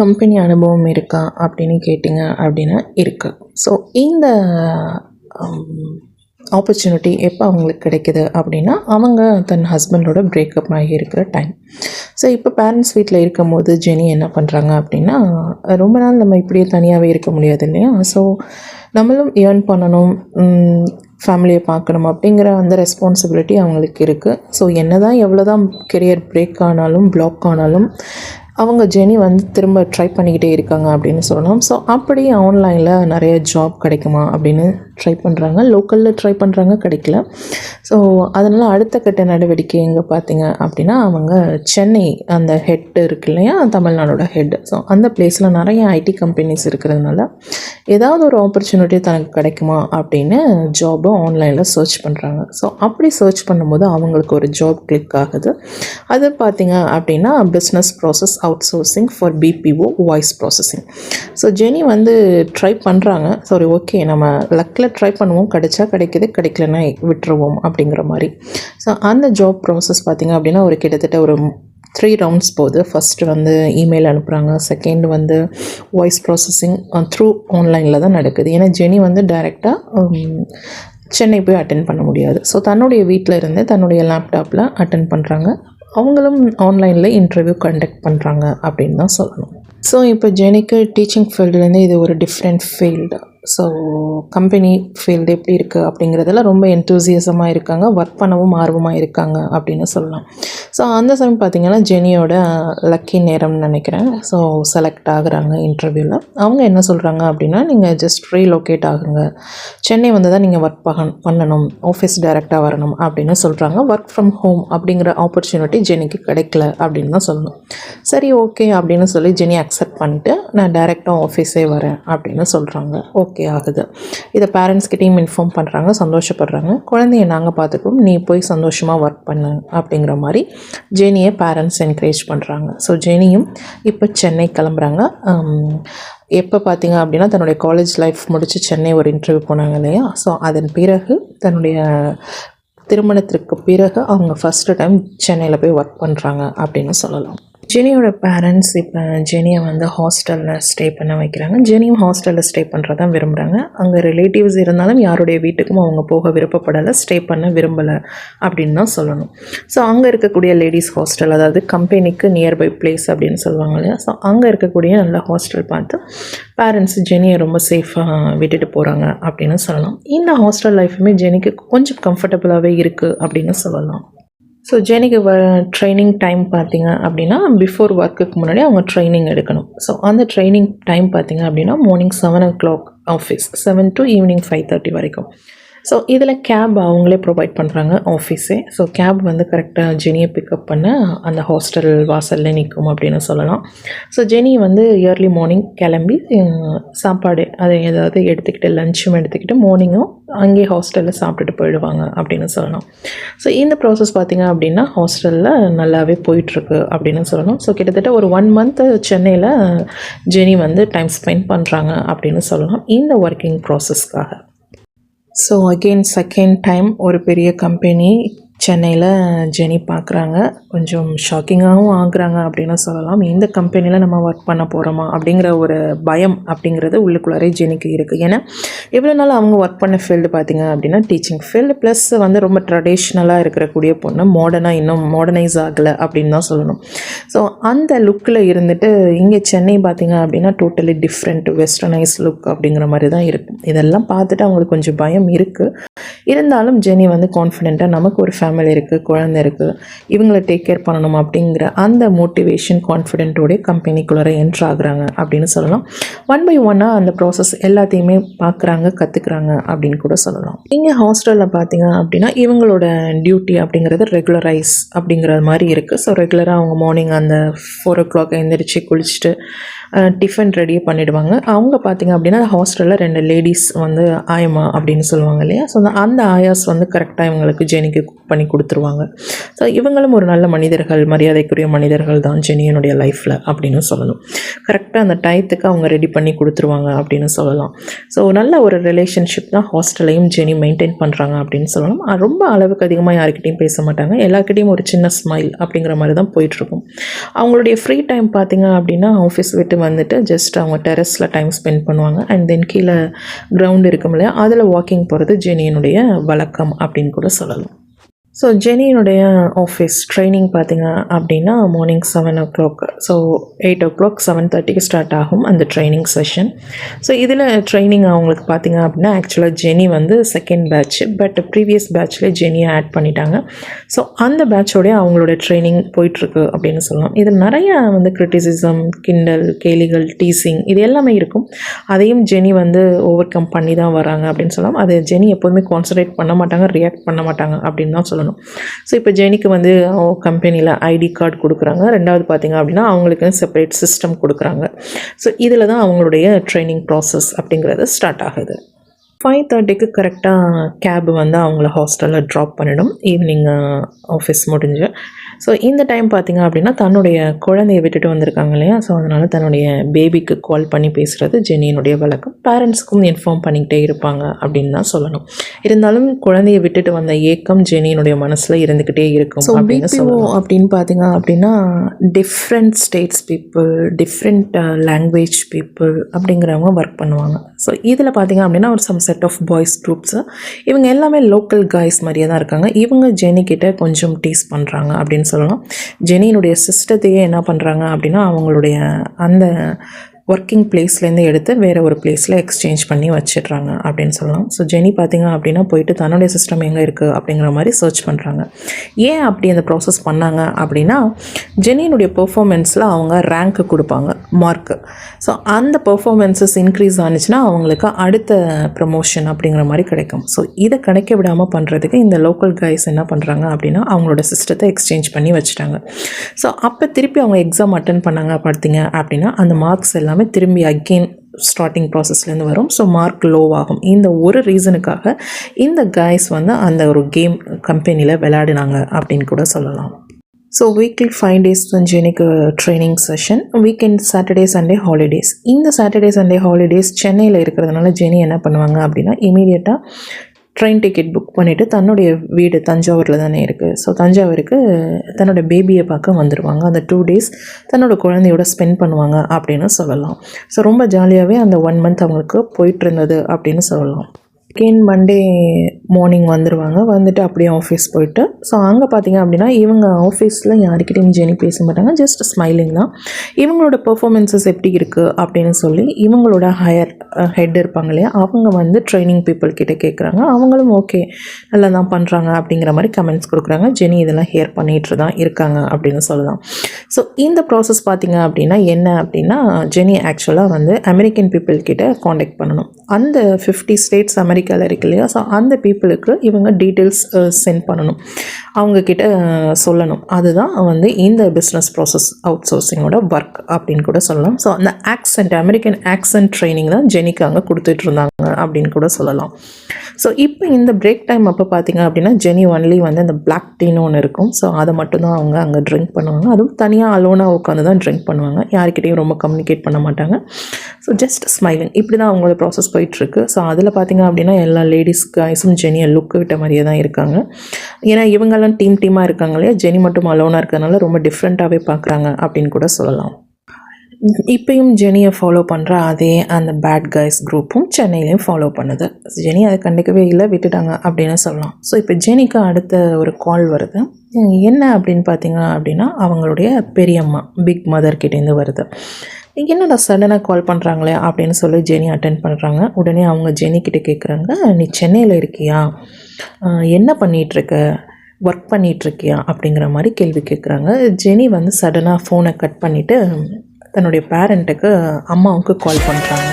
Company அனுபவம் இருக்கா அப்படின்னு கேட்டிங்க அப்படின்னா இருக்குது. ஸோ இந்த ஆப்பர்ச்சுனிட்டி எப்போ அவங்களுக்கு கிடைக்கிது அப்படின்னா அவங்க தன் ஹஸ்பண்டோட பிரேக்கப் ஆகி இருக்கிற டைம். ஸோ இப்போ பேரண்ட்ஸ் வீட்டில் இருக்கும் போது ஜெனி என்ன பண்ணுறாங்க அப்படின்னா, ரொம்ப நாள் நம்ம இப்படியே தனியாகவே இருக்க முடியாது இல்லையா? ஸோ நம்மளும் ஏர்ன் பண்ணணும், ஃபேமிலியை பார்க்கணும் அப்படிங்கிற அந்த ரெஸ்பான்சிபிலிட்டி அவங்களுக்கு இருக்குது. ஸோ என்ன தான் எவ்வளோ தான் கெரியர் பிரேக் ஆனாலும் பிளாக் ஆனாலும் அவங்க ஜெனி வந்து திரும்ப ட்ரை பண்ணிக்கிட்டே இருக்காங்க அப்படின்னு சொல்லலாம். ஸோ அப்படி ஆன்லைனில் நிறைய ஜாப் கிடைக்குமா அப்படின்னு ட்ரை பண்ணுறாங்க. லோக்கலில் ட்ரை பண்ணுறாங்க, கிடைக்கல. ஸோ அதனால் அடுத்த கட்ட நடவடிக்கை எங்கே பார்த்தீங்க அப்படின்னா, அவங்க சென்னை அந்த ஹெட் இருக்கு இல்லையா, தமிழ்நாடோட ஹெட். ஸோ அந்த பிளேஸில் நிறைய ஐடி கம்பெனிஸ் இருக்கிறதுனால ஏதாவது ஒரு ஆப்பர்ச்சுனிட்டி தனக்கு கிடைக்குமா அப்படின்னு ஜாபும் ஆன்லைனில் சர்ச் பண்ணுறாங்க. ஸோ அப்படி சர்ச் பண்ணும்போது அவங்களுக்கு ஒரு ஜாப் கிளிக் ஆகுது. அது பார்த்திங்க அப்படின்னா business process outsourcing for BPO voice processing. So ஜெனி வந்து ட்ரை பண்ணுறாங்க. சாரி, ஓகே நம்ம லக்கில் ட்ரை பண்ணுவோம், கிடைச்சா கிடைக்கிது, கிடைக்கலன்னா விட்டுருவோம் அப்படிங்கிற மாதிரி. ஸோ அந்த ஜாப் ப்ராசஸ் பார்த்திங்க அப்படின்னா ஒரு கிட்டத்தட்ட ஒரு 3 ரவுண்ட்ஸ் போகுது. ஃபஸ்ட்டு வந்து இமெயில் அனுப்புகிறாங்க, செகண்ட் வந்து வாய்ஸ் ப்ராசஸிங் த்ரூ ஆன்லைனில் தான் நடக்குது. ஏன்னா ஜெனி வந்து டைரெக்டாக சென்னை போய் அட்டென்ட் பண்ண முடியாது. ஸோ தன்னுடைய வீட்டில் இருந்து தன்னுடைய லேப்டாப்பில் அட்டென்ட் பண்ணுறாங்க. அவங்களும் ஆன்லைனில் இன்டர்வியூ கண்டக்ட் பண்ணுறாங்க அப்படின்னு தான் சொல்லணும். ஸோ இப்போ ஜெனிக்கு டீச்சிங் ஃபீல்டுலேருந்து இது ஒரு different field. So company field எப்படி இருக்குது அப்படிங்கிறதுல ரொம்ப என்தூசியஸமாக இருக்காங்க, ஒர்க் பண்ணவும் ஆர்வமாக இருக்காங்க அப்படின்னு சொல்லலாம். ஸோ அந்த சமயம் பார்த்திங்கன்னா ஜெனியோட லக்கி நேரம்னு நினைக்கிறேன். ஸோ செலக்ட் ஆகுறாங்க இன்டர்வியூவில். அவங்க என்ன சொல்கிறாங்க அப்படின்னா, நீங்கள் ஜஸ்ட் ரீலோகேட் ஆகுங்க, சென்னை வந்து தான் நீங்கள் ஒர்க் பண்ணணும், ஆஃபீஸ் டைரெக்டாக வரணும் அப்படின்னு சொல்கிறாங்க. ஒர்க் ஃப்ரம் ஹோம் அப்படிங்கிற ஆப்பர்ச்சுனிட்டி ஜெனிக்கு கிடைக்கல அப்படின்னு தான் சொல்லணும். சரி, ஓகே அப்படின்னு சொல்லி ஜெனி அக்செப்ட் பண்ணிட்டு நான் டைரெக்டாக ஆஃபீஸே வரேன் அப்படின்னு சொல்கிறாங்க. ஓகே ஆகுது. இதை பேரண்ட்ஸ்கிட்டையும் இன்ஃபார்ம் பண்ணுறாங்க, சந்தோஷப்படுறாங்க. குழந்தைய நாங்கள் பார்த்துக்குவோம், நீ போய் சந்தோஷமாக ஒர்க் பண்ணு அப்படிங்கிற மாதிரி ஜெனியை பேரண்ட்ஸ் என்கரேஜ் பண்ணுறாங்க. ஸோ ஜெனியும் இப்போ சென்னை கிளம்புறாங்க. எப்போ பார்த்தீங்க அப்படின்னா தன்னுடைய காலேஜ் லைஃப் முடித்து சென்னை ஒரு இன்டர்வியூ போனாங்க இல்லையா? ஸோ அதன் பிறகு தன்னுடைய திருமணத்திற்கு பிறகு அவங்க ஃபஸ்ட்டு டைம் சென்னையில் போய் ஒர்க் பண்ணுறாங்க அப்படின்னு சொல்லலாம். ஜெனியோட பேரண்ட்ஸ் இப்போ ஜெனியை வந்து ஹாஸ்டலில் ஸ்டே பண்ண வைக்கிறாங்க. ஜெனியும் ஹாஸ்டலில் ஸ்டே பண்ணுறதான் விரும்புகிறாங்க. அங்கே ரிலேட்டிவ்ஸ் இருந்தாலும் யாருடைய வீட்டுக்கும் அவங்க போக விருப்பப்படலை, ஸ்டே பண்ண விரும்பலை அப்படின்னு தான் சொல்லணும். ஸோ அங்கே இருக்கக்கூடிய லேடிஸ் ஹாஸ்டல், அதாவது கம்பெனிக்கு நியர்பை பிளேஸ் அப்படின்னு சொல்லுவாங்க இல்லையா? ஸோ அங்கே இருக்கக்கூடிய நல்ல ஹாஸ்டல் பார்த்து பேரண்ட்ஸ் ஜெனியை ரொம்ப சேஃபாக விட்டுட்டு போகிறாங்க அப்படின்னு சொல்லலாம். இந்த ஹாஸ்டல் லைஃபுமே ஜெனிக்கு கொஞ்சம் கம்ஃபர்டபுளாகவே இருக்குது அப்படின்னு சொல்லலாம். ஸோ ஜெனிக்கு ட்ரைனிங் டைம் பார்த்திங்க அப்படின்னா பிஃபோர் ஒர்க்குக்கு முன்னாடி அவங்க ட்ரைனிங் எடுக்கணும். ஸோ அந்த ட்ரைனிங் டைம் பார்த்திங்க அப்படின்னா morning 7 o'clock office, 7 to evening 5:30 வரைக்கும். ஸோ இதில் கேப் அவங்களே ப்ரொவைட் பண்ணுறாங்க ஆஃபீஸே. ஸோ கேப் வந்து கரெக்டாக ஜெனியை பிக்கப் பண்ண அந்த ஹாஸ்டல் வாசலில் நிற்கும் அப்படின்னு சொல்லலாம். ஸோ ஜெனி வந்து இயர்லி மார்னிங் கிளம்பி சாப்பாடு அதை ஏதாவது எடுத்துக்கிட்டு லஞ்சும் எடுத்துக்கிட்டு மார்னிங்கும் அங்கேயே ஹாஸ்டலில் சாப்பிட்டுட்டு போயிடுவாங்க அப்படின்னு சொல்லலாம். ஸோ இந்த ப்ராசஸ் பார்த்திங்க அப்படின்னா ஹாஸ்டலில் நல்லாவே போயிட்டுருக்கு அப்படின்னு சொல்லலாம். ஸோ கிட்டத்தட்ட ஒரு 1 month சென்னையில் ஜெனி வந்து டைம் ஸ்பெண்ட் பண்ணுறாங்க அப்படின்னு சொல்லலாம் இந்த ஒர்க்கிங் ப்ராசஸ்க்காக. ஸோ அகெயின் செகண்ட் டைம் ஒரு பெரிய கம்பெனி சென்னையில் ஜெனி பார்க்குறாங்க. கொஞ்சம் ஷாக்கிங்காகவும் ஆகுறாங்க அப்படின்னு சொல்லலாம். இந்த கம்பெனியில் நம்ம ஒர்க் பண்ண போகிறோமா அப்படிங்கிற ஒரு பயம் அப்படிங்கிறது உள்ளுக்குள்ளாரே ஜெனிக்கு இருக்குது. ஏன்னா இவ்வளோ நாள் அவங்க ஒர்க் பண்ண ஃபீல்டு பார்த்திங்க அப்படின்னா டீச்சிங் ஃபீல்டு, ப்ளஸ் வந்து ரொம்ப ட்ரெடிஷ்னலாக இருக்கக்கூடிய பொண்ணு, மாடர்னாக இன்னும் மாடர்னைஸ் ஆகலை அப்படின்னு தான் சொல்லணும். ஸோ அந்த லுக்கில் இருந்துட்டு இங்கே சென்னை பார்த்திங்க அப்படின்னா டோட்டலி டிஃப்ரெண்ட் வெஸ்டர்னைஸ் லுக் அப்படிங்கிற மாதிரி தான் இருக்குது. இதெல்லாம் பார்த்துட்டு அவங்களுக்கு கொஞ்சம் பயம் இருக்குது. இருந்தாலும் ஜெனி வந்து கான்ஃபிடென்ட்டாக நமக்கு ஒரு ஃபேமிலி இருக்குது, குழந்தை இருக்குது, இவங்களை டேக் கேர் பண்ணணும் அப்படிங்கிற அந்த மோட்டிவேஷன் கான்ஃபிடென்ட்டோடைய கம்பெனிக்குள்ளே என்ட்ரு ஆகுறாங்க அப்படின்னு சொல்லலாம். 1 by 1 அந்த ப்ராசஸ் எல்லாத்தையுமே பார்க்குறாங்க, கற்றுக்குறாங்க அப்படின்னு கூட சொல்லலாம். இங்கே ஹாஸ்டலில் பார்த்தீங்க அப்படின்னா இவங்களோட டியூட்டி அப்படிங்கிறது ரெகுலரைஸ் அப்படிங்கிற மாதிரி இருக்குது. ஸோ ரெகுலராக அவங்க மார்னிங் அந்த 4 o'clock எழுந்திரிச்சு குளிச்சுட்டு டிஃபன் ரெடி பண்ணிவிடுவாங்க. அவங்க பார்த்திங்க அப்படின்னா ஹாஸ்டலில் 2 லேடிஸ் வந்து ஆயம்மா அப்படின்னு சொல்லுவாங்க இல்லையா? ஸோ அந்த ஆயாஸ் வந்து கரெக்டாக இவங்களுக்கு ஜெனிக்கு குக் பண்ணி கொடுத்துருவாங்க. ஸோ இவங்களும் ஒரு நல்ல மனிதர்கள், மரியாதைக்குரிய மனிதர்கள் தான் ஜெனியினுடைய லைஃப்பில் அப்படின்னு சொல்லணும். கரெக்டாக அந்த டயத்துக்கு அவங்க ரெடி பண்ணி கொடுத்துருவாங்க அப்படின்னு சொல்லலாம். ஸோ நல்ல ஒரு ரிலேஷன்ஷிப் தான் ஹாஸ்டலையும் ஜெனி மெயின்டைன் பண்ணுறாங்க அப்படின்னு சொல்லலாம். ரொம்ப அளவுக்கு அதிகமாக யார்கிட்டையும் பேச மாட்டாங்க, எல்லாருக்கிட்டையும் ஒரு சின்ன ஸ்மைல் அப்படிங்கிற மாதிரி தான் போயிட்டுருக்கும். அவங்களுடைய ஃப்ரீ டைம் பார்த்திங்க அப்படின்னா ஆஃபீஸ் விட்டு வந்துட்டு ஜஸ்ட் அவங்க டெரஸில் டைம் ஸ்பெண்ட் பண்ணுவாங்க. அண்ட் தென் கீழே கிரவுண்ட் இருக்கும் இல்லையா, அதில் வாக்கிங் போகிறது ஜெனியினுடைய வழக்கம் அப்படின்னு கூட சொல்லலாம். ஸோ ஜெனியினுடைய ஆஃபீஸ் ட்ரைனிங் பார்த்திங்க அப்படின்னா morning 7 o'clock, so 8 o'clock 7:30க்கு start ஆகும் அந்த ட்ரைனிங் செஷன். ஸோ இதில் ட்ரைனிங் அவங்களுக்கு பார்த்திங்க அப்படின்னா ஆக்சுவலாக ஜெனி வந்து செகண்ட் பேட்ச், பட் ப்ரீவியஸ் பேட்ச்லேயே ஜெனியை ஆட் பண்ணிட்டாங்க. ஸோ அந்த பேட்சோடைய அவங்களோட ட்ரைனிங் போயிட்டுருக்கு அப்படின்னு சொல்லலாம். இதில் நிறைய வந்து கிரிட்டிசிசம், கிண்டல், கேலிகள், டீசிங் இது எல்லாமே இருக்கும். அதையும் ஜெனி வந்து ஓவர் கம் பண்ணி தான் வராங்க அப்படின்னு சொல்லலாம். அது ஜெனி எப்போதுமே கான்சன்ட்ரேட் பண்ண மாட்டாங்க, ரியாக்ட் பண்ண மாட்டாங்க அப்படின்னு தான் சொல்லணும். ஸோ இப்போ ஜெனிக்கு வந்து கம்பெனியில் ஐடி கார்டு கொடுக்குறாங்க. ரெண்டாவது பார்த்திங்க அப்படின்னா அவங்களுக்கு செப்பரேட் சிஸ்டம் கொடுக்குறாங்க. ஸோ இதில் தான் அவங்களுடைய ட்ரைனிங் ப்ராசஸ் அப்படிங்கிறது ஸ்டார்ட் ஆகுது. 5:30க்கு கரெக்டாக கேப் வந்து அவங்கள ஹாஸ்டலில் ட்ராப் பண்ணிடும் ஈவினிங் ஆஃபீஸ் முடிஞ்சு. ஸோ இந்த டைம் பார்த்திங்க அப்படின்னா தன்னுடைய குழந்தைய விட்டுட்டு வந்திருக்காங்க இல்லையா, ஸோ அதனால் தன்னுடைய பேபிக்கு கால் பண்ணி பேசுகிறது ஜெனியினுடைய வழக்கம். பேரண்ட்ஸ்க்கும் இன்ஃபார்ம் பண்ணிக்கிட்டே இருப்பாங்க அப்படின்னு தான் சொல்லணும். இருந்தாலும் குழந்தைய விட்டுட்டு வந்த ஏக்கம் ஜெனியினுடைய மனசில் இருந்துக்கிட்டே இருக்கும். ஸோ பிபிஓ அப்படின்னு பார்த்திங்க அப்படின்னா different states people, different language people அப்படிங்கிறவங்க ஒர்க் பண்ணுவாங்க. ஸோ இதில் பார்த்திங்க அப்படின்னா ஒரு some set of boys groups, இவங்க எல்லாமே லோக்கல் காய்ஸ் மாதிரியே தான் இருக்காங்க. இவங்க ஜெனிக்கிட்ட கொஞ்சம் டீஸ் பண்ணுறாங்க அப்படின்னு சொல்லலாம். ஜெனியினுடைய சிஸ்டத்தையே என்ன பண்ணுறாங்க அப்படின்னா அவங்களுடைய அந்த ஒர்க்கிங் பிளேஸ்லேருந்து எடுத்து வேறு ஒரு பிளேஸில் எக்ஸ்சேஞ்ச் பண்ணி வச்சிடுறாங்க அப்படின்னு சொல்லலாம். ஸோ ஜெனி பார்த்திங்க அப்படின்னா போயிட்டு தன்னுடைய சிஸ்டம் எங்கே இருக்குது அப்படிங்கிற மாதிரி சர்ச் பண்ணுறாங்க. ஏன் அப்படி அந்த ப்ராசஸ் பண்ணாங்க அப்படின்னா ஜெனியினுடைய பெர்ஃபார்மன்ஸில் அவங்க ரேங்க்கு கொடுப்பாங்க, மார்க்கு. ஸோ அந்த பெர்ஃபார்மன்ஸஸ் இன்க்ரீஸ் ஆனிச்சுன்னா அவங்களுக்கு அடுத்த ப்ரமோஷன் அப்படிங்கிற மாதிரி கிடைக்கும். ஸோ இதை கிடைக்க விடாமல் பண்ணுறதுக்கு இந்த லோக்கல் கைஸ் என்ன பண்ணுறாங்க அப்படின்னா அவங்களோட சிஸ்டத்தை எக்ஸ்சேஞ்ச் பண்ணி வச்சுட்டாங்க. ஸோ அப்போ திருப்பி அவங்க எக்ஸாம் அட்டன் பண்ணாங்க பார்த்தீங்க அப்படின்னா அந்த மார்க்ஸ் எல்லாமே திரும்பி அகெயின் ஸ்டார்டிங் ப்ராசஸ்லேருந்து வரும். ஸோ மார்க் லோவாகும். இந்த ஒரு ரீசனுக்காக இந்த கைஸ் வந்து அந்த ஒரு கேம் கம்பெனியில் விளையாடினாங்க அப்படின்னு கூட சொல்லலாம். ஸோ வீக்லி 5 days தான் ஜெனிக்கு training session. Weekend Saturday Sunday holidays. இந்த சாட்டர்டே சண்டே ஹாலிடேஸ் சென்னையில் இருக்கிறதுனால ஜெனி என்ன பண்ணுவாங்க அப்படின்னா இமீடியட்டாக ட்ரெயின் டிக்கெட் புக் பண்ணிவிட்டு தன்னுடைய வீடு தஞ்சாவூரில் தானே இருக்குது, ஸோ தஞ்சாவூருக்கு தன்னோட பேபியை பார்க்க வந்துடுவாங்க. அந்த 2 days தன்னோட குழந்தையோட ஸ்பெண்ட் பண்ணுவாங்க அப்படின்னு சொல்லலாம். ஸோ ரொம்ப ஜாலியாகவே அந்த 1 month அவங்களுக்கு போயிட்டு இருந்தது அப்படின்னு சொல்லலாம். செகண்ட் மண்டே மார்னிங் வந்துடுவாங்க. வந்துட்டு அப்படியே ஆஃபீஸ் போயிட்டு, ஸோ அங்கே பார்த்திங்க அப்படின்னா இவங்க ஆஃபீஸில் யாருக்கிட்டையும் ஜெனி பேச மாட்டாங்க, ஜஸ்ட் ஸ்மைலிங் தான். இவங்களோட பெர்ஃபார்மன்ஸஸ் எப்படி இருக்குது அப்படின்னு சொல்லி இவங்களோட ஹையர் ஹெட் இருப்பாங்க இல்லையா, அவங்க வந்து ட்ரைனிங் பீப்புள் கிட்டே கேட்குறாங்க. அவங்களும் ஓகே நல்லா தான் பண்ணுறாங்க அப்படிங்கிற மாதிரி கமெண்ட்ஸ் கொடுக்குறாங்க. ஜெனி இதெல்லாம் ஹியர் பண்ணிகிட்டு தான் இருக்காங்க அப்படின்னு சொல்லலாம். ஸோ இந்த ப்ராசஸ் பார்த்திங்க அப்படின்னா என்ன அப்படின்னா ஜெனி ஆக்சுவலாக வந்து அமெரிக்கன் பீப்புள் கிட்ட காண்டாக்ட் பண்ணணும். அந்த 50 states அமெரிக்காவில் இருக்கு இல்லையா, ஸோ அந்த பீப்புளுக்கு இவங்க டீட்டெயில்ஸ் சென்ட் பண்ணணும், அவங்கக்கிட்ட சொல்லணும். அதுதான் வந்து இந்த பிஸ்னஸ் ப்ராசஸ் அவுட் சோர்சிங்கோட ஒர்க் அப்படின்னு கூட சொல்லலாம். ஸோ அந்த ஆக்சென்ட், அமெரிக்கன் ஆக்சென்ட் ட்ரைனிங் தான் ஜெனிக்கு அங்கே கொடுத்துட்டு இருந்தாங்க அப்படின்னு கூட சொல்லலாம். ஸோ இப்போ இந்த பிரேக் டைம் அப்போ பார்த்திங்க அப்படின்னா ஜெனி ஒன்லி வந்து அந்த பிளாக் டீன்னு ஒன்று இருக்கும். ஸோ அதை மட்டும்தான் அவங்க அங்கே ட்ரிங்க் பண்ணுவாங்க. அதுவும் தனியாக அலோனாக உட்காந்து தான் ட்ரிங்க் பண்ணுவாங்க. யார்கிட்டையும் ரொம்ப கம்யூனிகேட் பண்ண மாட்டாங்க. ஸோ ஜஸ்ட் ஸ்மைலிங், இப்படி தான் அவங்களோட ப்ராசஸ் போயிட்டுருக்கு. ஸோ அதில் பார்த்திங்க அப்படின்னா எல்லா லேடிஸ் காய்ஸும் ஜெனியை லுக்கு விட்ட மாதிரியே தான் இருக்காங்க. ஏன்னா இவங்கெல்லாம் டீமாக இருக்காங்க இல்லையா, ஜெனி மட்டும் அலோனாக இருக்கிறதுனால ரொம்ப டிஃப்ரெண்ட்டாகவே பார்க்குறாங்க அப்படின்னு கூட சொல்லலாம். இப்போயும் ஜெனியை ஃபாலோ பண்ணுற அதே அந்த பேட் கைஸ் குரூப்பும் சென்னையிலையும் ஃபாலோ பண்ணுது. ஜெனி அதை கண்டிக்கவே இல்லை, விட்டுட்டாங்க அப்படின்னு சொல்லலாம். ஸோ இப்போ ஜெனிக்கு அடுத்த ஒரு கால் வருது. என்ன அப்படின்னு பார்த்தீங்க அப்படின்னா அவங்களுடைய பெரியம்மா, பிக் மதர்கிட்டேருந்து வருது. என்னடா சடனாக கால் பண்ணுறாங்களே அப்படின்னு சொல்லி ஜெனி அட்டென்ட் பண்ணுறாங்க. உடனே அவங்க ஜெனிக்கிட்ட கேட்குறாங்க, நீ சென்னையில் இருக்கியா, என்ன பண்ணிகிட்ருக்க, ஒர்க் பண்ணிகிட்ருக்கியா அப்படிங்கிற மாதிரி கேள்வி கேட்குறாங்க. ஜெனி வந்து சடனாக ஃபோனை கட் பண்ணிவிட்டு தன்னுடைய பேரண்ட்டுக்கு, அம்மாவுக்கு கால் பண்ணுறாங்க.